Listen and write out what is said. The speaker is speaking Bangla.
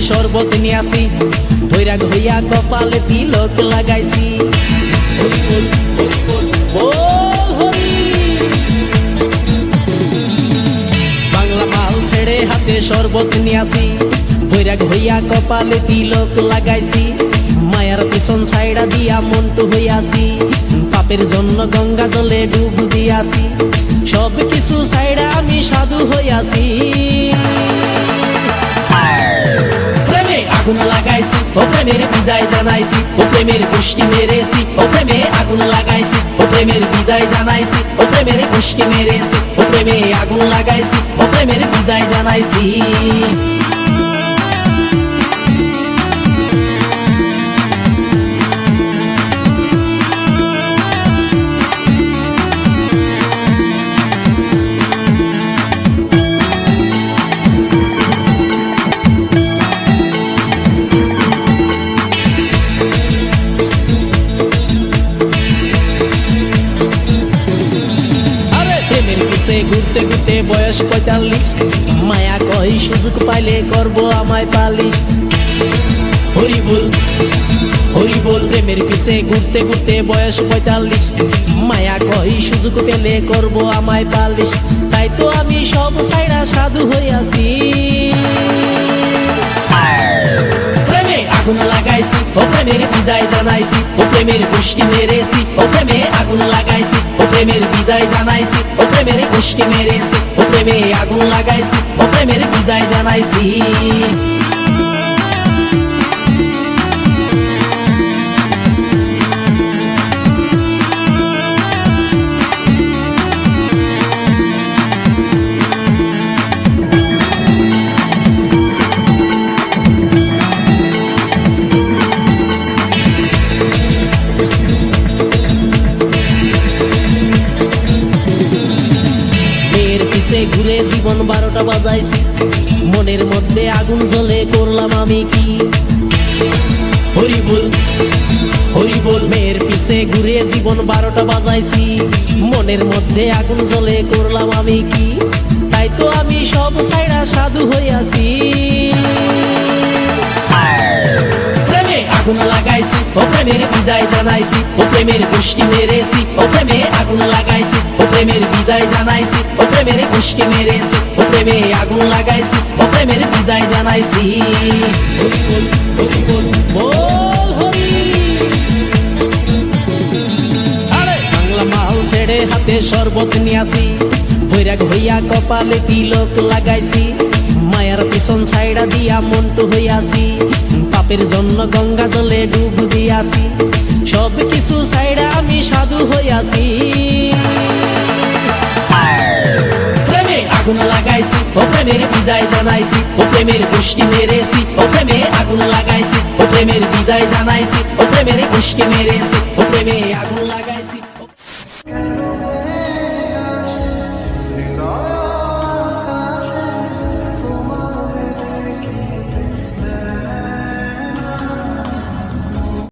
শরবত নিয়াছি বৈরাগ হইয়া কপালে তিলক লাগাইছি হরি বল হরি বল বল হরি। বাংলা মাল ছেড়ে হাতে শরবত নিয়াছি বৈরাগ হইয়া কপালে তিলক লাগাইছি মায়ার পিছন ছাইড়া দিয়া মন্টু হইয়াছি পাপের জন্য গঙ্গা জলে ডুব দিয়াছি সব কিছু ছাইড়া আমি সাধু হইয়াছি আগুন লাগাইছি ও প্রেমের বিদায় জানাইছি ও প্রেমের গোষ্ঠী মেরেছি ও প্রেমে আগুন লাগাইছি ও প্রেমের বিদায় জানাইছি ও প্রেমের গোষ্ঠী মেরেছি ও প্রেমে আগুন লাগাইছি ও প্রেমের বিদায় জানাইছি। ঘুরতে ঘুরতে বয়স ৪৫ মায়া কই সুযোগ পাইলে করবো আমায় পালিশ হরি বল হরি বল। প্রেমের পিছে ঘুরতে ঘুরতে বয়স ৪৫ মায়া কই সুযোগ পেলে করবো আমায় পালিশ তাই তো আমি সব ছাইড়া সাধু হইয়াছি প্রেমে আগুন লাগাইছি ও প্রেমের বিদায় জানাইছি ও প্রেমের গোষ্ঠী মেরেছি ও প্রেমে আগুন লাগাইছি ও প্রেমের বিদায় জানাইছি ও প্রেমের গোষ্ঠী মেরেছি ও প্রেমে আগুন লাগাইছি ও প্রেমের বিদায় জানাইছি। ঘুরে জীবন ১২টা বাজাইছি মনের মধ্যে আগুন জ্বলে করলাম আমি কি হরি বল হরি বল। মেয়ের পিছে ঘুরে জীবন ১২টা বাজাইছি মনের মধ্যে আগুন জ্বলে করলাম আমি কি তাই তো আমি সব ছাইড়া সাধু হইয়াছি প্রেমে আগুন লাগাইছি ও প্রেমের বিদায় জানাইছি ও প্রেমের গোষ্ঠী মেরেছি ও প্রেমে আগুন লাগাইছি ও প্রেমের বিদায় জানাইছি ও প্রেমের গোষ্ঠী মেরেছি ও প্রেমে আগুন লাগাইছি ও প্রেমের বিদায় জানাইছি হরি বল হরি বল বল হরি। আরে বাংলা মাল ছেড়ে হাতে শরবত নিয়াছি বৈরাগ হইয়া কপালে তিলক লাগাইছি মায়ার পিছন ছাইড়া দিয়া মন্টু হইয়াছি পাপের জন্য গঙ্গা জলে ডুব দিয়াছি সব কিছু ছাইড়া আমি সাধু হইয়াছি প্রেমে আগুন লাগাইছি ও প্রেমের বিদায় জানাইছি ও প্রেমের গোষ্ঠী মেরেছি ও প্রেমে আগুন লাগাইছি ও প্রেমের বিদায় জানাইছি ও প্রেমের গোষ্ঠী মেরেছি ও প্রেমে আগুন লাগাইছি।